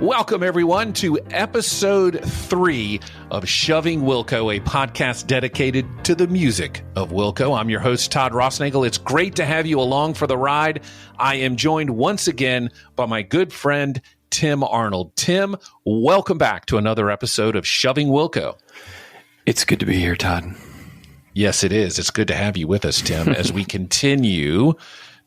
Welcome, everyone, to episode 3 of Shoving Wilco, a podcast dedicated to the music of Wilco. I'm your host, Todd Rossnagel. It's great to have you along for the ride. I am joined once again by my good friend, Tim Arnold. Tim, welcome back to another episode of Shoving Wilco. It's good to be here, Todd. Yes, it is. It's good to have you with us, Tim, as we continue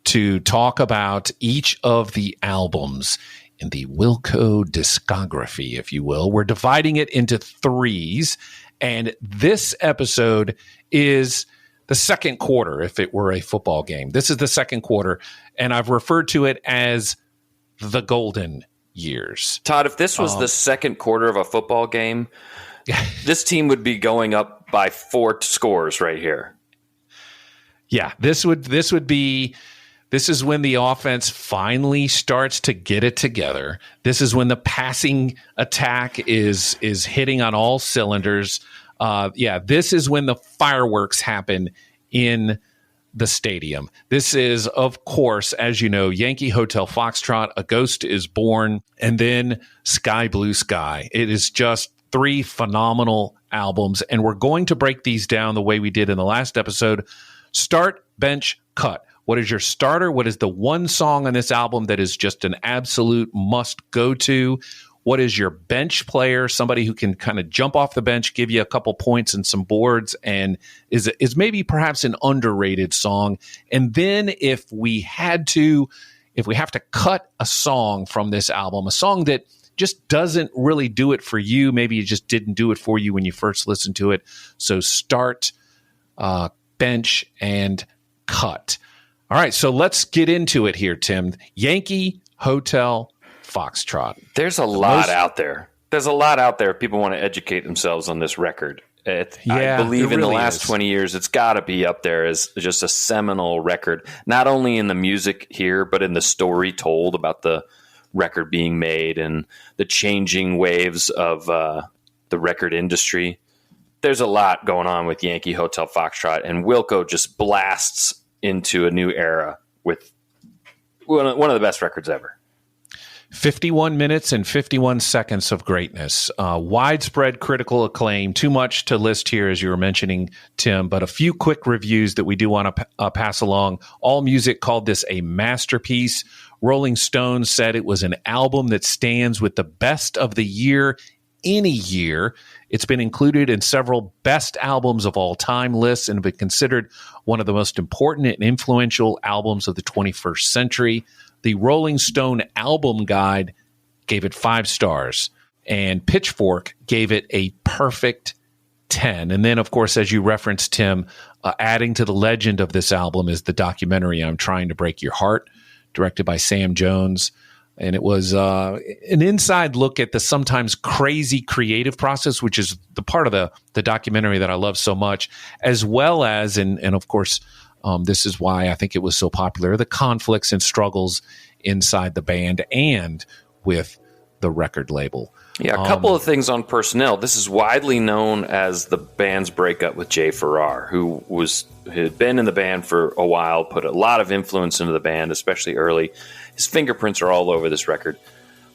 to talk about each of the albums in the Wilco discography, if you will. We're dividing it into threes, and this episode is the second quarter, if it were a football game. This is the second quarter, and I've referred to it as the golden years. Todd, if this was the second quarter of a football game, this team would be going up by 4 scores right here. Yeah, this is when the offense finally starts to get it together. This is when the passing attack is hitting on all cylinders. This is when the fireworks happen in the stadium. This is, of course, as you know, Yankee Hotel Foxtrot, A Ghost is Born, and then Sky Blue Sky. It is just 3 phenomenal albums, and we're going to break these down the way we did in the last episode. Start, bench, cut. What is your starter? What is the one song on this album that is just an absolute must go to? What is your bench player? Somebody who can kind of jump off the bench, give you a couple points and some boards, and is maybe perhaps an underrated song. And then if we have to cut a song from this album, a song that just doesn't really do it for you, maybe it just didn't do it for you when you first listened to it. So start, bench, and cut. All right, so let's get into it here, Tim. Yankee Hotel Foxtrot. There's a lot out there. There's a lot out there if people want to educate themselves on this record. I believe in the last 20 years, it's got to be up there as just a seminal record, not only in the music here, but in the story told about the record being made and the changing waves of the record industry. There's a lot going on with Yankee Hotel Foxtrot, and Wilco just blasts into a new era with one of the best records ever. 51 minutes and 51 seconds of greatness. Widespread critical acclaim. Too much to list here, as you were mentioning, Tim, but a few quick reviews that we do want to pass along. AllMusic called this a masterpiece. Rolling Stone said it was an album that stands with the best of the year any year. It's been included in several best albums of all time lists and been considered one of the most important and influential albums of the 21st century. The Rolling Stone Album Guide gave it 5 stars, and Pitchfork gave it a perfect 10. And then, of course, as you referenced, Tim, adding to the legend of this album is the documentary I'm Trying to Break Your Heart, directed by Sam Jones. And it was an inside look at the sometimes crazy creative process, which is the part of the documentary that I love so much, as well as, and of course, this is why I think it was so popular, the conflicts and struggles inside the band and with the record label. Yeah, a couple of things on personnel. This is widely known as the band's breakup with Jay Farrar, who had been in the band for a while, put a lot of influence into the band, especially early. His fingerprints are all over this record.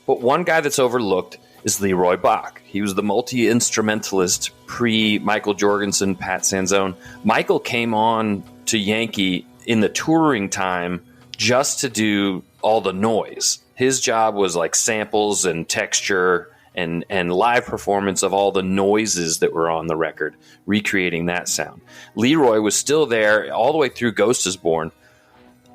But one guy that's overlooked is Leroy Bach. He was the multi-instrumentalist pre-Michael Jorgensen, Pat Sanzone. Michael came on to Yankee in the touring time just to do all the noise. His job was like samples and texture and live performance of all the noises that were on the record, recreating that sound. Leroy was still there all the way through Ghost is Born.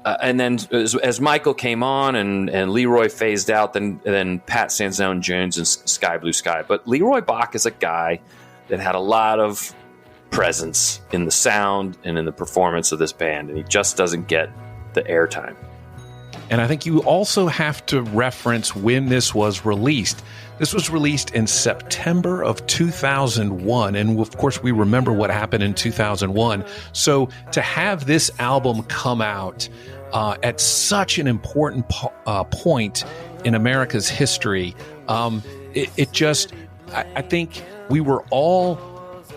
And then as Michael came on and Leroy phased out, then Pat Sanzone Jones and Sky Blue Sky. But Leroy Bach is a guy that had a lot of presence in the sound and in the performance of this band, and he just doesn't get the airtime. And I think you also have to reference when this was released. This was released in September of 2001. And of course, we remember what happened in 2001. So to have this album come out at such an important point in America's history, I think we were all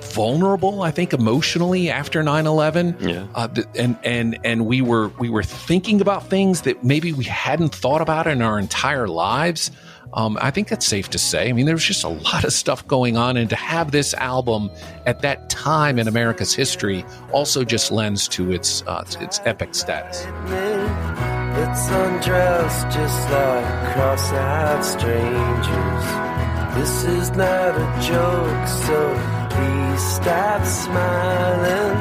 vulnerable, I think, emotionally after 9/11. Yeah. And we were thinking about things that maybe we hadn't thought about in our entire lives. I think that's safe to say. I mean, there's just a lot of stuff going on, and to have this album at that time in America's history also just lends to its epic status. It's undressed just like cross-eyed strangers. This is not a joke, so please stop smiling.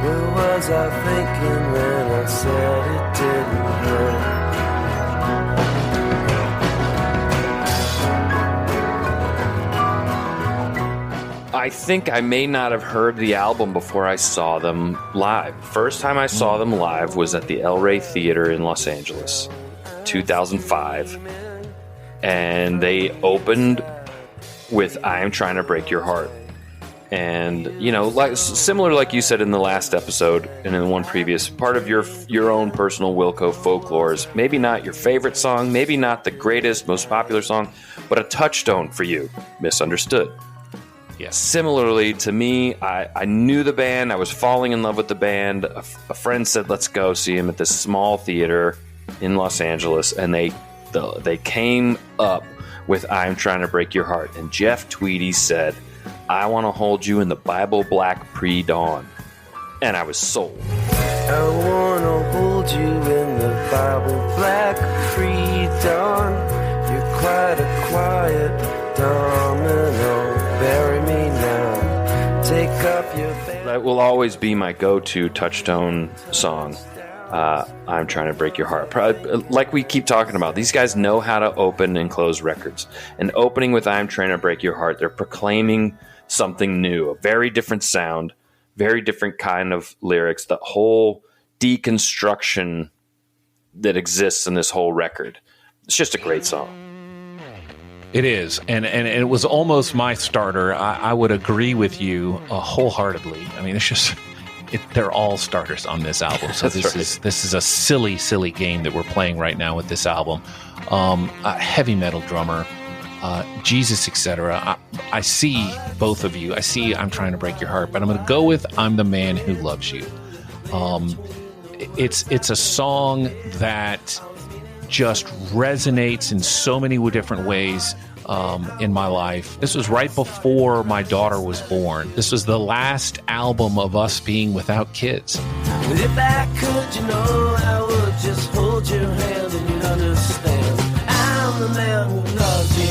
What was I thinking when I said it didn't hurt? I think I may not have heard the album before I saw them live. First time I saw them live was at the El Rey Theater in Los Angeles, 2005. And they opened with I Am Trying to Break Your Heart. And, you know, like similar like you said in the last episode and in the one previous, part of your own personal Wilco folklore is maybe not your favorite song, maybe not the greatest, most popular song, but a touchstone for you, Misunderstood. Yes. Similarly to me, I knew the band. I was falling in love with the band. A friend said, let's go see him at this small theater in Los Angeles. And they came up with I'm Trying to Break Your Heart. And Jeff Tweedy said, I want to hold you in the Bible black pre-dawn. And I was sold. I want to hold you in the Bible black pre-dawn. You're quite a quiet domino. Bury me now. Take up your bed. That will always be my go-to touchstone song. I'm Trying to Break Your Heart. Like we keep talking about, these guys know how to open and close records. And opening with I'm Trying to Break Your Heart, they're proclaiming something new, a very different sound, very different kind of lyrics, the whole deconstruction that exists in this whole record. It's just a great song. It is, and it was almost my starter. I would agree with you wholeheartedly. I mean, it's just they're all starters on this album. So this is a silly game that we're playing right now with this album. A heavy metal drummer, Jesus, etc. I see both of you. I see I'm Trying to Break Your Heart, but I'm going to go with I'm the Man Who Loves You. It's a song that just resonates in so many different ways in my life. This was right before my daughter was born. This was the last album of us being without kids. If I could, you know, I would just hold your hand and you'd understand. I'm the man who loves you.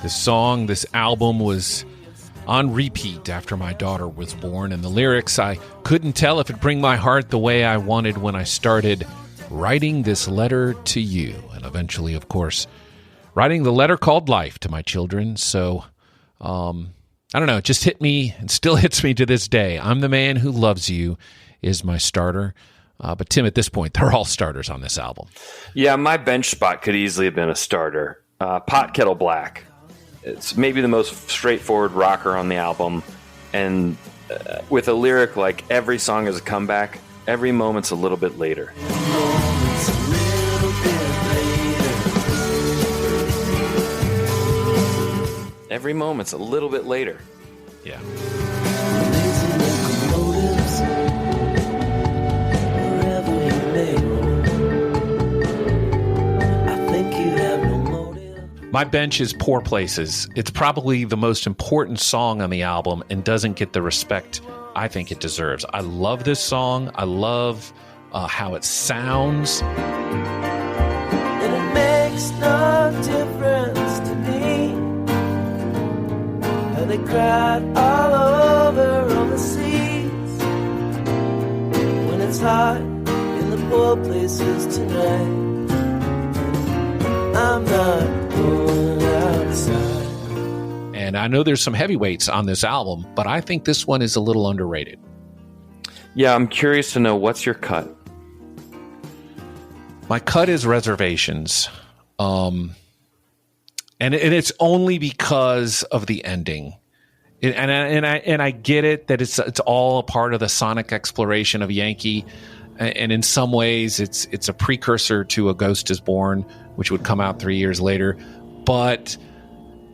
This song, this album was on repeat after my daughter was born, and the lyrics, I couldn't tell if it'd bring my heart the way I wanted when I started writing this letter to you, and eventually, of course, writing the letter called life to my children. So, I don't know, it just hit me and still hits me to this day. I'm the Man Who Loves You is my starter. But Tim, at this point, they're all starters on this album. Yeah, my bench spot could easily have been a starter. Pot Kettle Black. It's maybe the most straightforward rocker on the album, and with a lyric like every song is a comeback, every moment's a little bit later. Every moment's a little bit later. Yeah. My bench is Poor Places. It's probably the most important song on the album and doesn't get the respect I think it deserves. I love this song. I love how it sounds. And it makes no difference to me how they cried all over on the seas when it's hot in the poor places tonight. I'm not going outside. And I know there's some heavyweights on this album, but I think this one is a little underrated. Yeah, I'm curious to know, what's your cut? My cut is Reservations. And it's only because of the ending. And I get it that it's all a part of the sonic exploration of Yankee. And in some ways, it's a precursor to A Ghost Is Born, which would come out 3 years later. But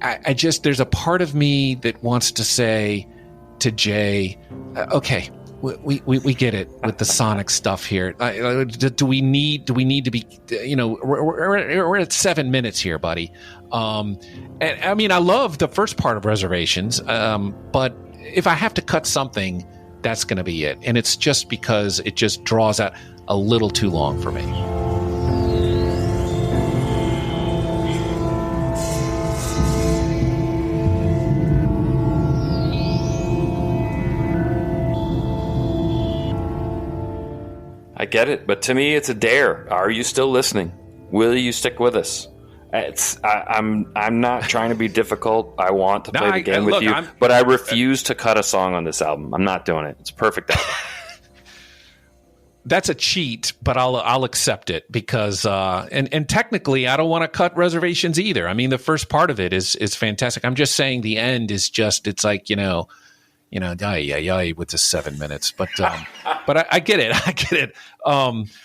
I just, there's a part of me that wants to say to Jay, okay, we get it with the Sonic stuff here. Do we need to be? We're at 7 minutes here, buddy. And I mean, I love the first part of Reservations, but if I have to cut something, that's going to be it. And it's just because it just draws out a little too long for me. I get it, but to me, it's a dare. Are you still listening? Will you stick with us? I'm not trying to be difficult. I want to play the game with you, but I refuse to cut a song on this album. I'm not doing it. It's a perfect album. That's a cheat, but I'll accept it because and technically I don't want to cut Reservations either. I mean, the first part of it is fantastic. I'm just saying the end is just, it's like, with the 7 minutes, but I get it.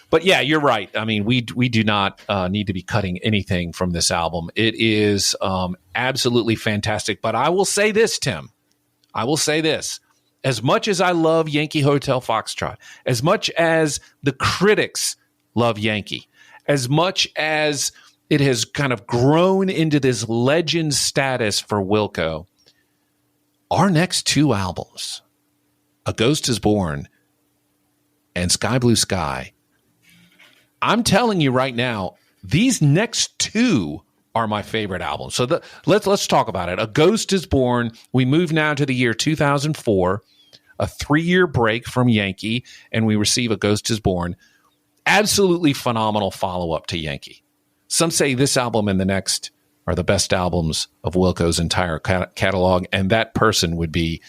But yeah, you're right. I mean, we do not need to be cutting anything from this album. It is absolutely fantastic. But I will say this, Tim. As much as I love Yankee Hotel Foxtrot, as much as the critics love Yankee, as much as it has kind of grown into this legend status for Wilco, our next two albums, A Ghost is Born and Sky Blue Sky, I'm telling you right now, these next two are my favorite albums. So let's talk about it. A Ghost is Born. We move now to the year 2004, a 3-year break from Yankee, and we receive A Ghost is Born. Absolutely phenomenal follow-up to Yankee. Some say this album and the next are the best albums of Wilco's entire catalog, and that person would be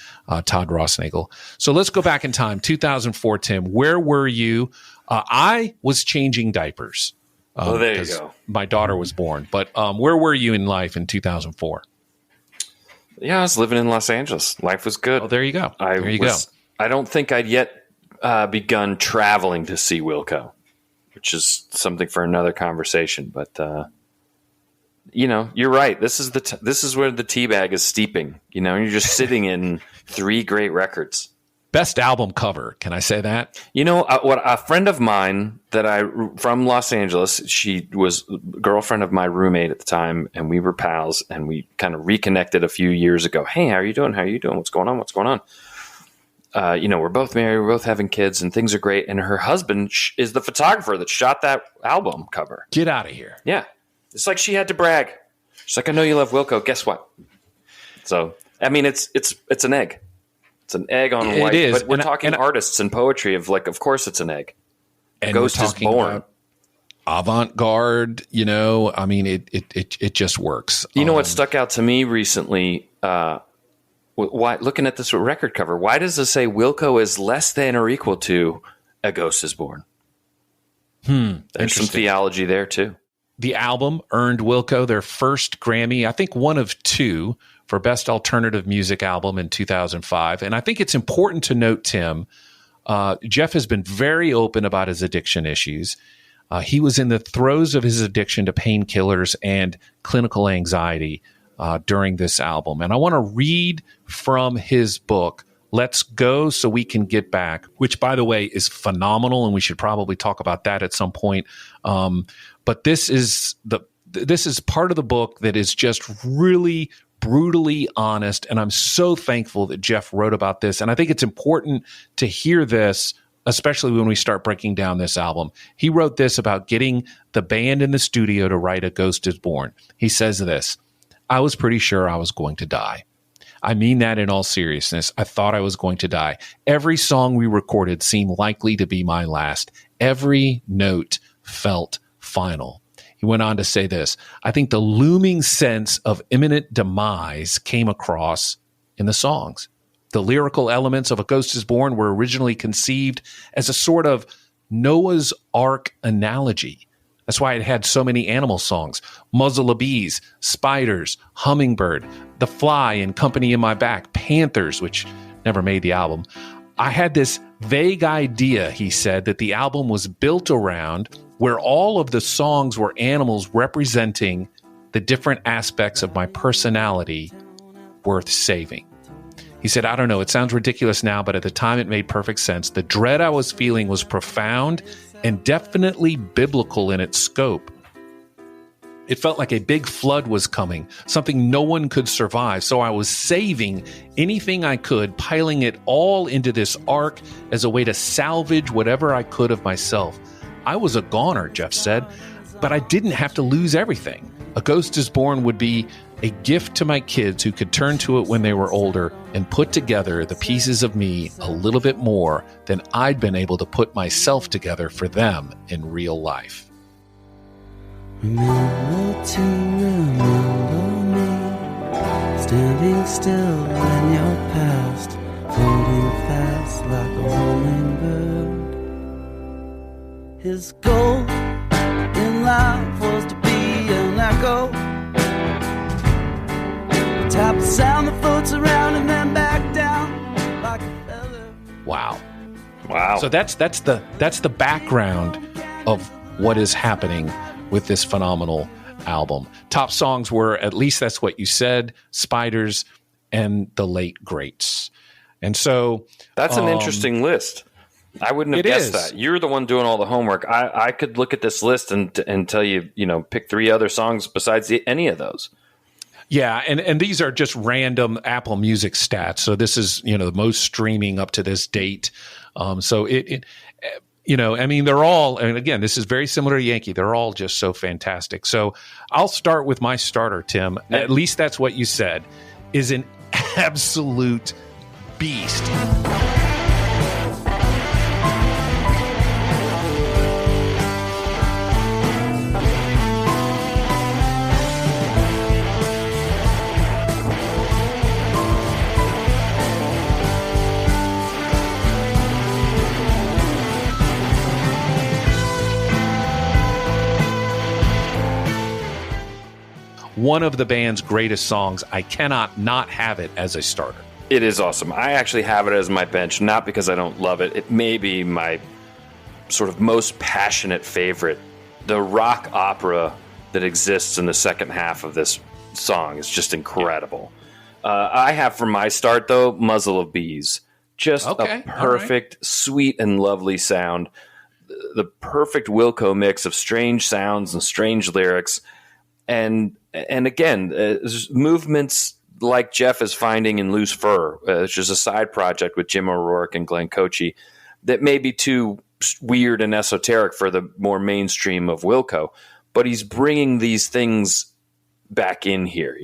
Todd Rossnagle. So let's go back in time, 2004, Tim. Where were you? I was changing diapers. There you go. My daughter was born. But where were you in life in 2004? Yeah, I was living in Los Angeles. Life was good. Oh, there you go. I don't think I'd yet begun traveling to see Wilco, which is something for another conversation. But you're right. This is where the tea bag is steeping. You're just sitting in 3 great records. Best album cover. Can I say that? What a friend of mine from Los Angeles, she was a girlfriend of my roommate at the time, and we were pals, and we kind of reconnected a few years ago. Hey, how are you doing? What's going on? We're both married, we're both having kids, and things are great. And her husband is the photographer that shot that album cover. Get out of here. Yeah. It's like she had to brag. She's like, I know you love Wilco. Guess what? So, I mean, it's an egg. It's an egg on white. It is. But we're talking artists and poetry of course it's an egg. And Ghost is Born. Avant-garde, I mean, it just works. What stuck out to me recently, looking at this record cover, why does it say Wilco is less than or equal to A Ghost is Born? There's some theology there too. The album earned Wilco their first Grammy, I think one of 2, for Best Alternative Music Album in 2005. And I think it's important to note, Tim, Jeff has been very open about his addiction issues. He was in the throes of his addiction to painkillers and clinical anxiety during this album. And I want to read from his book, Let's Go So We Can Get Back, which, by the way, is phenomenal, and we should probably talk about that at some point. But this is part of the book that is just really brutally honest, and I'm so thankful that Jeff wrote about this. And I think it's important to hear this, especially when we start breaking down this album. He wrote this about getting the band in the studio to write A Ghost is Born. He says this: I was pretty sure I was going to die. I mean that in all seriousness. I thought I was going to die. Every song we recorded seemed likely to be my last. Every note felt final. He went on to say this: I think the looming sense of imminent demise came across in the songs. The lyrical elements of A Ghost is Born were originally conceived as a sort of Noah's Ark analogy. That's why it had so many animal songs: Muzzle of Bees, Spiders, Hummingbird, The Fly and Company in My Back, Panthers, which never made the album. I had this vague idea, he said, that the album was built around where all of the songs were animals representing the different aspects of my personality worth saving. He said, I don't know, it sounds ridiculous now, but at the time it made perfect sense. The dread I was feeling was profound and definitely biblical in its scope. It felt like a big flood was coming, something no one could survive. So I was saving anything I could, piling it all into this ark as a way to salvage whatever I could of myself. I was a goner, Jeff said, but I didn't have to lose everything. A Ghost is Born would be a gift to my kids who could turn to it when they were older and put together the pieces of me a little bit more than I'd been able to put myself together for them in real life. Remember to remember me, standing still in your past, floating fast like a hummingbird. His goal in life was to be an echo, tap the sound that floats around and then back down like a feather. Wow. Wow. So that's the background of what is happening with this phenomenal album. Top songs were, at least that's what you said, Spiders and The Late Greats. And so that's an interesting list. I wouldn't have guessed is. that. You're the one doing all the homework. I could look at this list and tell you, pick 3 other songs besides any of those. Yeah, and these are just random Apple Music stats. So this is, the most streaming up to this date. So they're all, and again, this is very similar to Yankee. They're all just so fantastic. So I'll start with my starter, Tim. At least that's what you said, is an absolute beast. One of the band's greatest songs. I cannot not have it as a starter. It is awesome. I actually have it as my bench, not because I don't love it. It may be my sort of most passionate favorite. The rock opera that exists in the second half of this song is just incredible. I have for my start, though, Muzzle of Bees. Just a perfect, sweet, and lovely sound. The perfect Wilco mix of strange sounds and strange lyrics. And again, movements like Jeff is finding in Loose Fur, which is a side project with Jim O'Rourke and Glenn Cochi, that may be too weird and esoteric for the more mainstream of Wilco, but he's bringing these things back in here.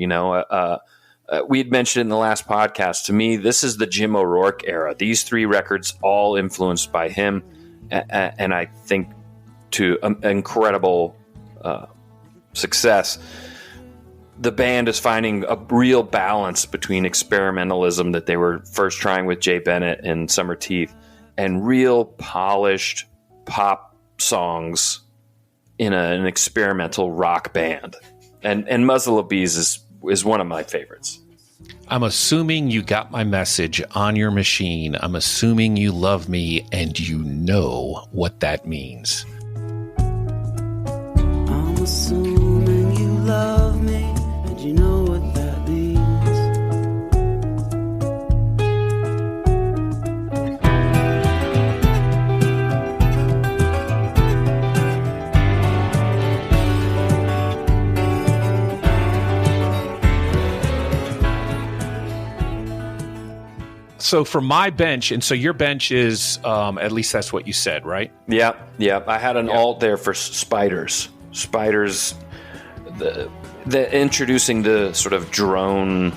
We had mentioned in the last podcast, to me, this is the Jim O'Rourke era. These 3 records all influenced by him, and I think to incredible success. The band is finding a real balance between experimentalism that they were first trying with Jay Bennett and Summer Teeth and real polished pop songs in an experimental rock band. And Muzzle of Bees is one of my favorites. I'm assuming you got my message on your machine. I'm assuming you love me and you know what that means. I'm assuming you love me and you know what that means. So for my bench, and so your bench is, at least that's what you said, right? Yeah. I had an alt there for Spiders. Spiders, the introducing the sort of drone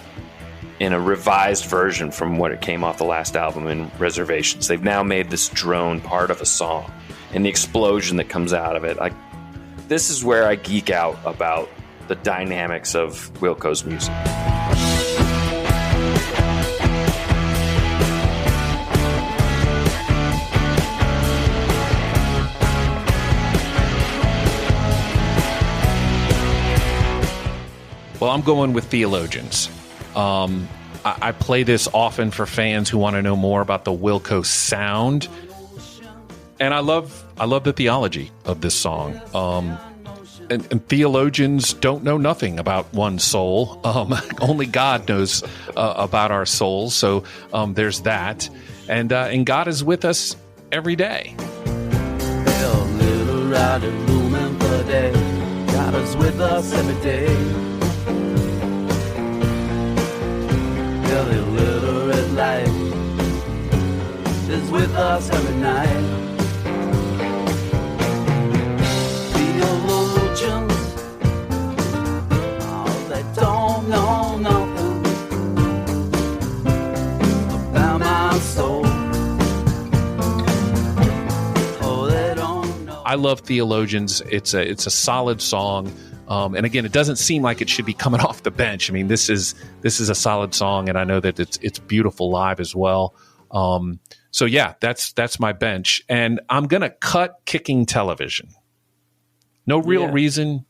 in a revised version from what it came off the last album in Reservations. They've now made this drone part of a song, and the explosion that comes out of it. This is where I geek out about the dynamics of Wilco's music. Well, I'm going with Theologians. I play this often for fans who want to know more about the Wilco sound, and I love the theology of this song. and theologians don't know nothing about one's soul. Only God knows about our souls. So there's that. And God is with us every day. Well, little Riding blooming for day. God is with us every day. Well, the little red light is with us every night. Theologians, oh, they don't know nothing about my soul. Oh, they don't know. I love Theologians. It's a solid song. And again, it doesn't seem like it should be coming off the bench. I mean, this is a solid song, and I know that it's beautiful live as well. So yeah, that's my bench, and I'm gonna cut Kicking Television. No real reason.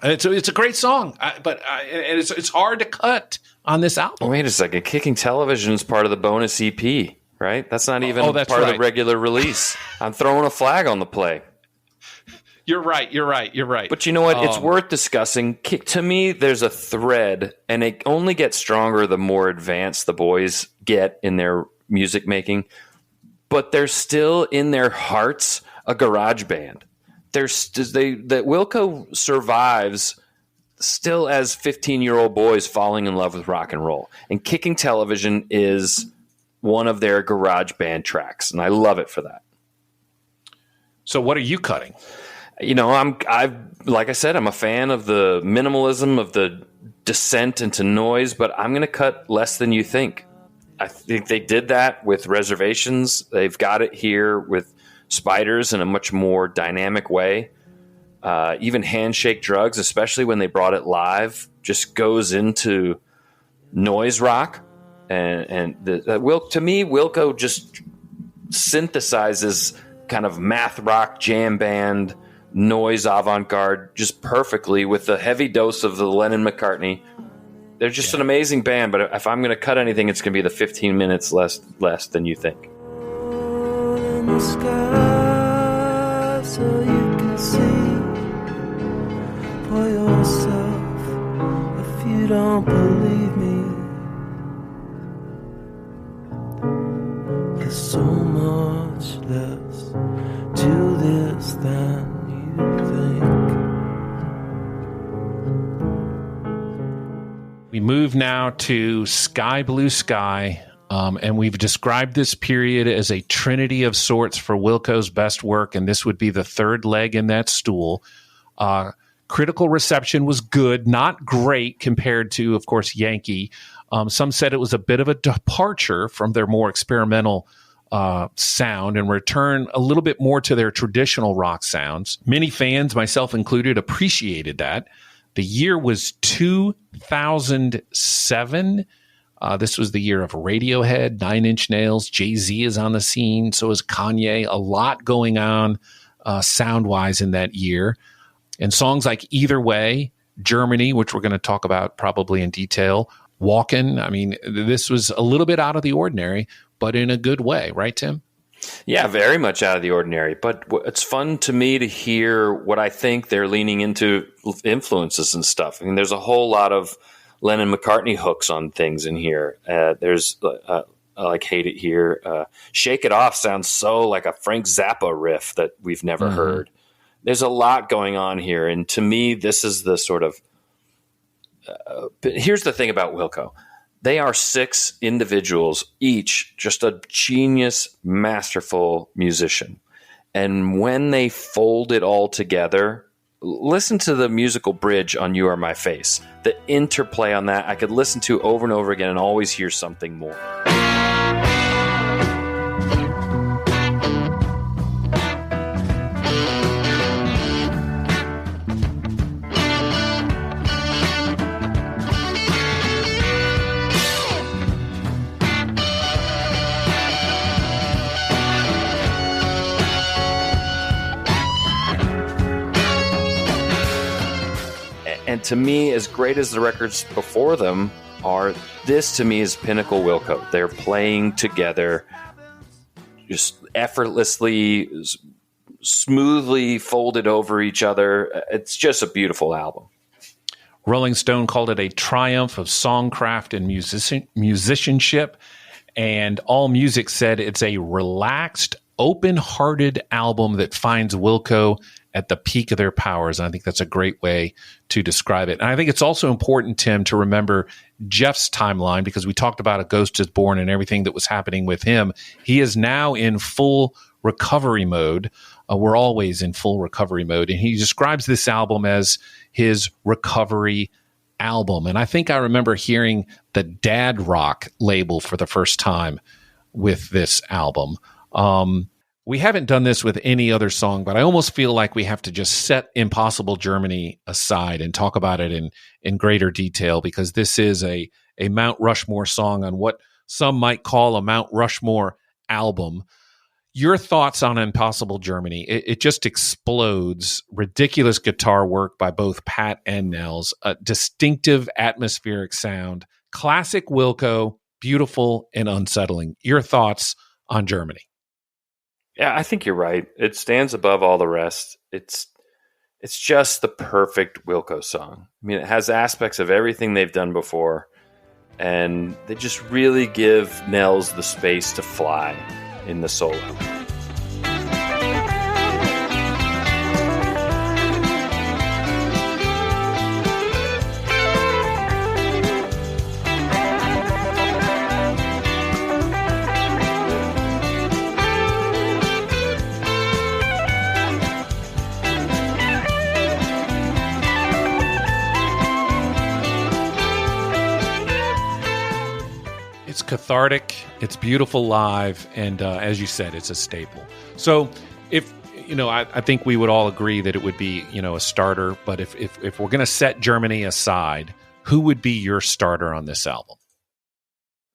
It's a great song, but it's hard to cut on this album. Wait a second, Kicking Television is part of the bonus EP, right? That's not even that's part of right. the regular release. I'm throwing a flag on the play. You're right. But you know what? It's worth discussing. To me, there's a thread, and it only gets stronger the more advanced the boys get in their music making. But they're still in their hearts a garage band. That Wilco survives still as 15-year-old boys falling in love with rock and roll. And Kicking Television is one of their garage band tracks, and I love it for that. So what are you cutting? You know, like I said, I'm a fan of the minimalism of the descent into noise, but I'm going to cut Less Than You Think. I think they did that with Reservations. They've got it here with Spiders in a much more dynamic way. Even Handshake Drugs, especially when they brought it live, just goes into noise rock. And to me, Wilco just synthesizes kind of math rock jam band noise avant-garde just perfectly with the heavy dose of the Lennon-McCartney. They're just an amazing band, but if I'm going to cut anything, it's going to be the 15 minutes less than you think. In the sky, so you can see for yourself if you don't believe me. There's so much less to this than you think. We move now to Sky Blue Sky, and we've described this period as a trinity of sorts for Wilco's best work, and this would be the third leg in that stool. Critical reception was good, not great compared to, of course, Yankee. Some said it was a bit of a departure from their more experimental sound and return a little bit more to their traditional rock sounds. Many fans, myself included, appreciated that. The year was 2007. This was the year of Radiohead, Nine Inch Nails. Jay-Z is on the scene. So is Kanye. A lot going on sound-wise in that year. And songs like Either Way, Germany, which we're going to talk about probably in detail, Walkin'. I mean, this was a little bit out of the ordinary, but in a good way. Right, Tim? Yeah, very much out of the ordinary. But it's fun to me to hear what I think they're leaning into influences and stuff. I mean, there's a whole lot of Lennon-McCartney hooks on things in here. There's like Hate It Here. Shake It Off sounds so like a Frank Zappa riff that we've never heard. There's a lot going on here. And to me, this is the sort of here's the thing about Wilco. They are 6 individuals, each just a genius, masterful musician. And when they fold it all together, listen to the musical bridge on You Are My Face. The interplay on that, I could listen to over and over again and always hear something more. And to me, as great as the records before them are, this to me is pinnacle Wilco. They're playing together just effortlessly, smoothly folded over each other. It's just a beautiful album. Rolling Stone called it a triumph of songcraft and musicianship. And AllMusic said it's a relaxed, open-hearted album that finds Wilco at the peak of their powers. And I think that's a great way to describe it. And I think it's also important, Tim, to remember Jeff's timeline, because we talked about A Ghost Is Born and everything that was happening with him. He is now in full recovery mode. We're always in full recovery mode. And he describes this album as his recovery album. And I think I remember hearing the dad rock label for the first time with this album. We haven't done this with any other song, but I almost feel like we have to just set Impossible Germany aside and talk about it in greater detail, because this is a Mount Rushmore song on what some might call a Mount Rushmore album. Your thoughts on Impossible Germany? It just explodes. Ridiculous guitar work by both Pat and Nels, a distinctive atmospheric sound, classic Wilco, beautiful and unsettling. Your thoughts on Germany? Yeah, I think you're right. It stands above all the rest. It's just the perfect Wilco song. I mean, it has aspects of everything they've done before, and they just really give Nels the space to fly in the solo. It's cathartic, it's beautiful live, and as you said, it's a staple. So if, I think we would all agree that it would be, a starter, but if we're going to set Germany aside, who would be your starter on this album?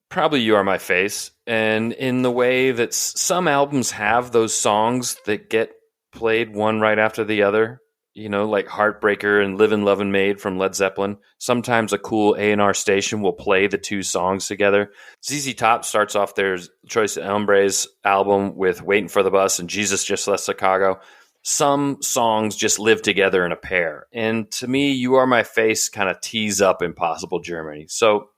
Probably You Are My Face. And in the way that some albums have those songs that get played one right after the other, like Heartbreaker and Livin' Lovin' Maid from Led Zeppelin. Sometimes a cool A&R station will play the two songs together. ZZ Top starts off their Choice of Hombres album with Waiting for the Bus and Jesus Just Left Chicago. Some songs just live together in a pair. And to me, You Are My Face kind of tees up Impossible Germany. So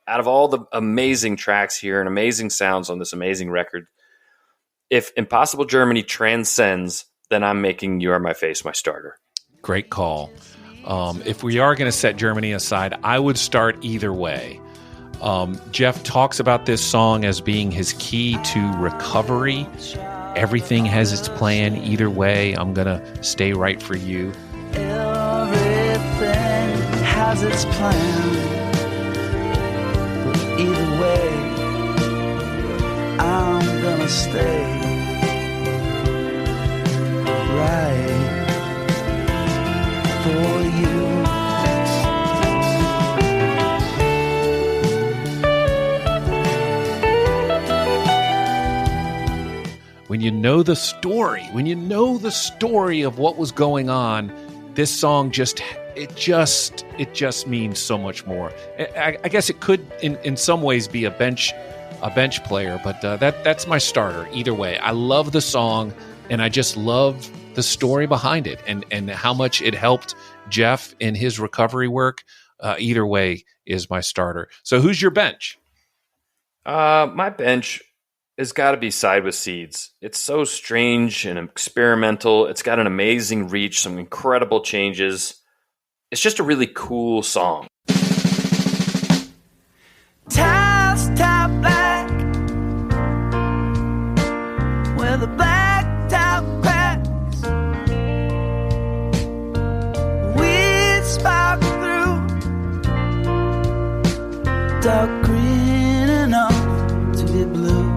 out of all the amazing tracks here and amazing sounds on this amazing record, if Impossible Germany transcends, then I'm making You Are My Face my starter. Great call. If we are going to set Germany aside, I would start Either Way. Jeff talks about this song as being his key to recovery. Everything has its plan. Either way, I'm going to stay right for you. Everything has its plan. But either way, I'm going to stay right for you. When you know the story of what was going on, this song just means so much more. I guess it could in some ways be a bench player, but that's my starter. Either way, I love the song, and I just love the story behind it and how much it helped Jeff in his recovery work. Either Way is my starter. So who's your bench? My bench has got to be Side with Seeds. It's so strange and experimental. It's got an amazing reach, some incredible changes. It's just a really cool song. Tires top black, where the black top cracks, we'd spark through, dark green enough to be blue.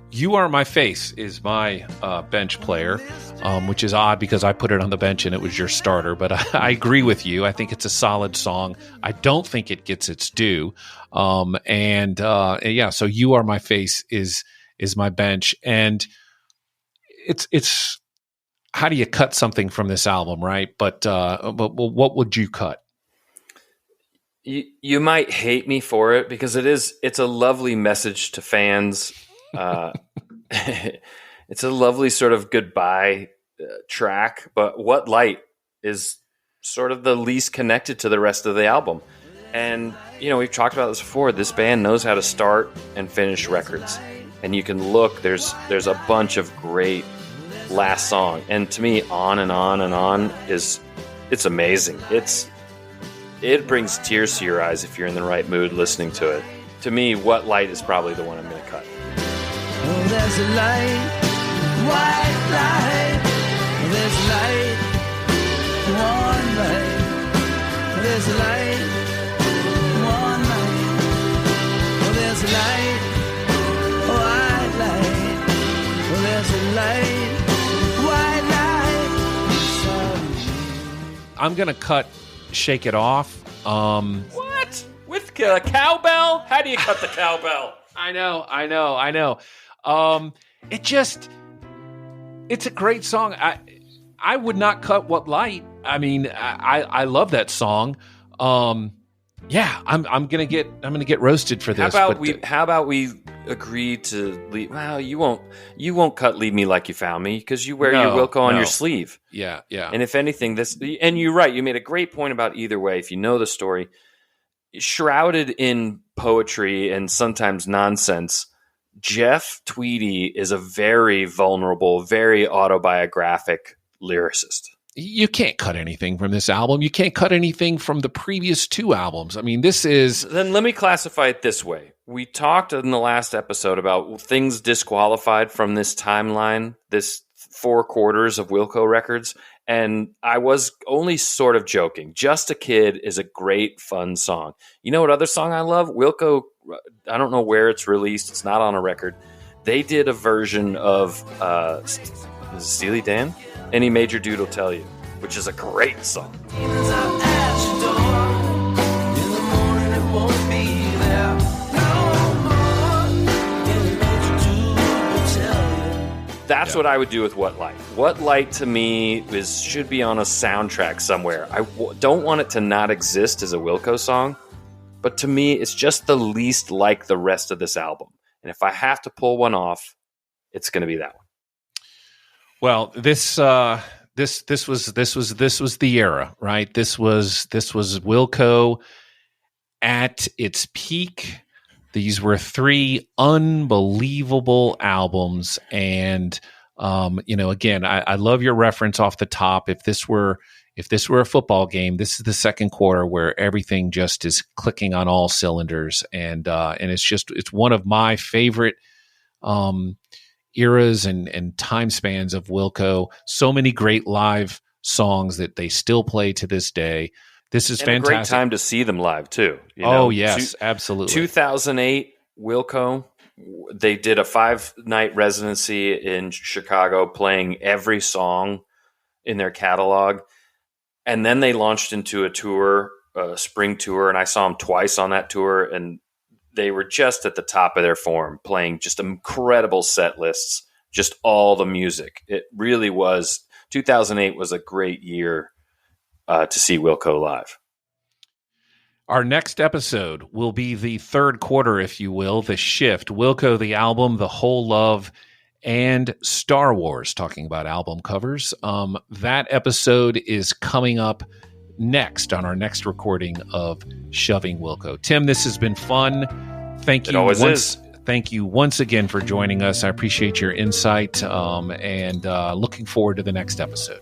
You Are My Face is my bench player, which is odd because I put it on the bench and it was your starter. But I agree with you. I think it's a solid song. I don't think it gets its due. So You Are My Face is my bench. And it's how do you cut something from this album, right? But what would you cut? You might hate me for it because it's a lovely message to fans. It's a lovely sort of goodbye track, but What Light is sort of the least connected to the rest of the album. And, we've talked about this before. This band knows how to start and finish records. And you can look, there's a bunch of great last song. And to me, On and On and On it's amazing. It brings tears to your eyes if you're in the right mood listening to it. To me, What Light is probably the one I'm going to cut. Oh, there's a light, white light. There's a light, one light. There's a light, one light. Oh, there's a light, white light. Oh, there's a light, white light. I'm going to cut Shake It Off. What? With cowbell? How do you cut the cowbell? I know. It's a great song. I would not cut What Light. I mean, I love that song. Yeah, I'm gonna get roasted for this. How about we agree to leave? Well, you won't cut "Leave Me Like You Found Me" because you wear your Wilco on your sleeve. Yeah. And if anything, and you're right. You made a great point about either way. If you know the story, shrouded in poetry and sometimes nonsense, Jeff Tweedy is a very vulnerable, very autobiographic lyricist. You can't cut anything from this album. You can't cut anything from the previous two albums. I mean, this is... Then let me classify it this way. We talked in the last episode about things disqualified from this timeline, this 4 quarters of Wilco records, and I was only sort of joking. Just a Kid is a great, fun song. You know what other song I love? Wilco, I don't know where it's released. It's not on a record. They did a version of is it Steely Dan? Any Major Dude Will Tell You, which is a great song. That's what I would do with What Light. What Light to me should be on a soundtrack somewhere. I don't want it to not exist as a Wilco song, but to me, it's just the least like the rest of this album. And if I have to pull one off, it's going to be that one. Well, this was the era, right? This was Wilco at its peak. These were 3 unbelievable albums, and again, I love your reference off the top. If this were a football game, this is the second quarter where everything just is clicking on all cylinders, and it's one of my favorite eras and time spans of Wilco. So many great live songs that they still play to this day. This is fantastic. A great time to see them live too. Yes, absolutely. 2008 Wilco, they did a 5-night residency in Chicago, playing every song in their catalog, and then they launched into a tour, a spring tour, and I saw them twice on that tour, and they were just at the top of their form, playing just incredible set lists, just all the music. It really was. 2008 was a great year to see Wilco live. Our next episode will be the third quarter, if you will, The Shift, Wilco, the album, The Whole Love, and Star Wars, talking about album covers. That episode is coming up next on our next recording of Shoving Wilco. Tim, this has been fun. Thank you. It always is. Thank you once again for joining us. I appreciate your insight and looking forward to the next episode.